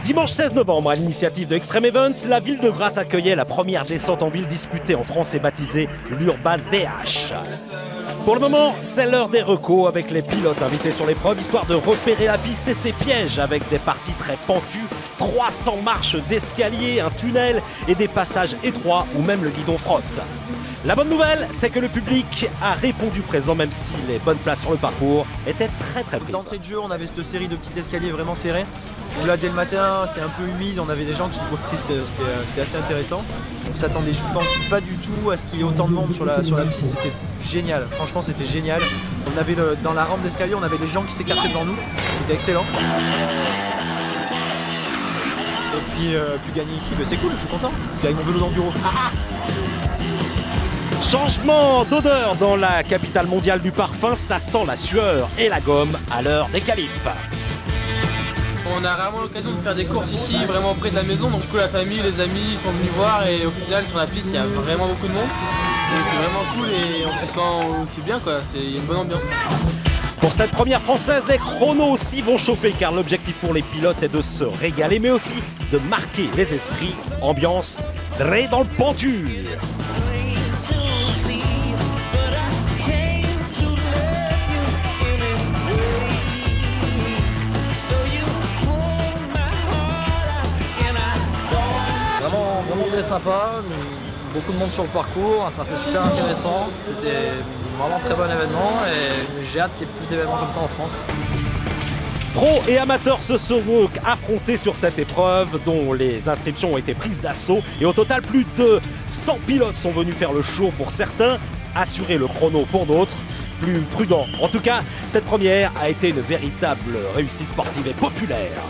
Dimanche 16 novembre, à l'initiative de Extreme Event, la ville de Grasse accueillait la première descente en ville disputée en France et baptisée l'Urban DH. Pour le moment, c'est l'heure des recos avec les pilotes invités sur l'épreuve, histoire de repérer la piste et ses pièges avec des parties très pentues, 300 marches d'escalier, un tunnel et des passages étroits où même le guidon frotte. La bonne nouvelle, c'est que le public a répondu présent, même si les bonnes places sur le parcours étaient très prises. D'entrée de jeu, on avait cette série de petits escaliers vraiment serrés. Où là, dès le matin, c'était un peu humide, on avait des gens qui se bottaient, c'était assez intéressant. On s'attendait, je pense, pas du tout à ce qu'il y ait autant de monde sur la piste. C'était génial, franchement, c'était génial. On avait dans la rampe d'escalier, on avait des gens qui s'écartaient devant nous. C'était excellent. Et puis gagner ici, c'est cool, je suis content. Puis avec mon vélo d'enduro. Changement d'odeur dans la capitale mondiale du parfum, ça sent la sueur et la gomme à l'heure des qualifs. On a rarement l'occasion de faire des courses ici, vraiment près de la maison, donc du coup la famille, les amis sont venus voir et au final sur la piste il y a vraiment beaucoup de monde. Donc c'est vraiment cool et on se sent aussi bien quoi, il y a une bonne ambiance. Pour cette première française, les chronos aussi vont chauffer car l'objectif pour les pilotes est de se régaler mais aussi de marquer les esprits. Ambiance très dans le pentu. Vraiment très sympa, beaucoup de monde sur le parcours, un tracé super intéressant. C'était vraiment un très bon événement et j'ai hâte qu'il y ait plus d'événements comme ça en France. Pros et amateurs se sont donc affrontés sur cette épreuve dont les inscriptions ont été prises d'assaut et au total plus de 100 pilotes sont venus faire le show pour certains, assurer le chrono pour d'autres, plus prudents. En tout cas, cette première a été une véritable réussite sportive et populaire.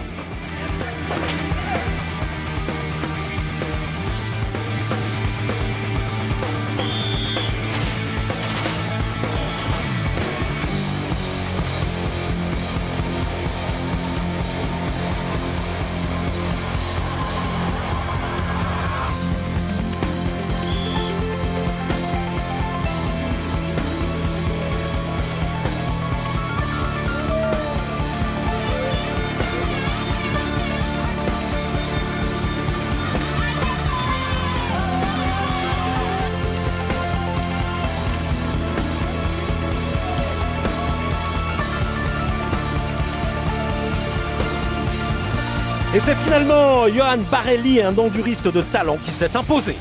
Et c'est finalement Johan Barelli, un enduriste de talent, qui s'est imposé.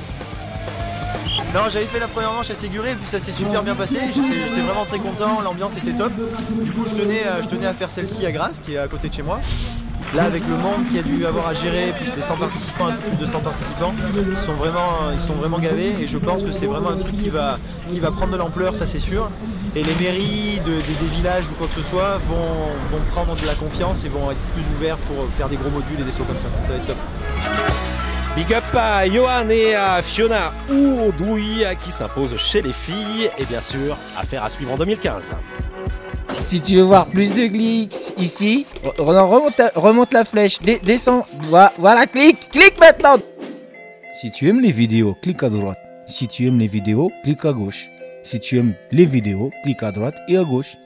Non, j'avais fait la première manche à Séguré et puis ça s'est super bien passé. J'étais vraiment très content, l'ambiance était top. Du coup, je tenais à faire celle-ci à Grasse, qui est à côté de chez moi. Là, avec le monde qu'il y a dû avoir à gérer, plus les 100 participants, un peu plus de 100 participants, ils sont vraiment gavés et je pense que c'est vraiment un truc qui va prendre de l'ampleur, ça c'est sûr. Et les mairies des villages ou quoi que ce soit vont prendre de la confiance et vont être plus ouverts pour faire des gros modules et des sauts comme ça. Ça va être top. Big up à Johan et à Fiona Oudouy qui s'imposent chez les filles et bien sûr, affaire à suivre en 2015. Si tu veux voir plus de glitch ici, remonte la flèche, descends, voilà, clique maintenant. Si tu aimes les vidéos, clique à droite. Si tu aimes les vidéos, clique à gauche. Si tu aimes les vidéos, clique à droite et à gauche.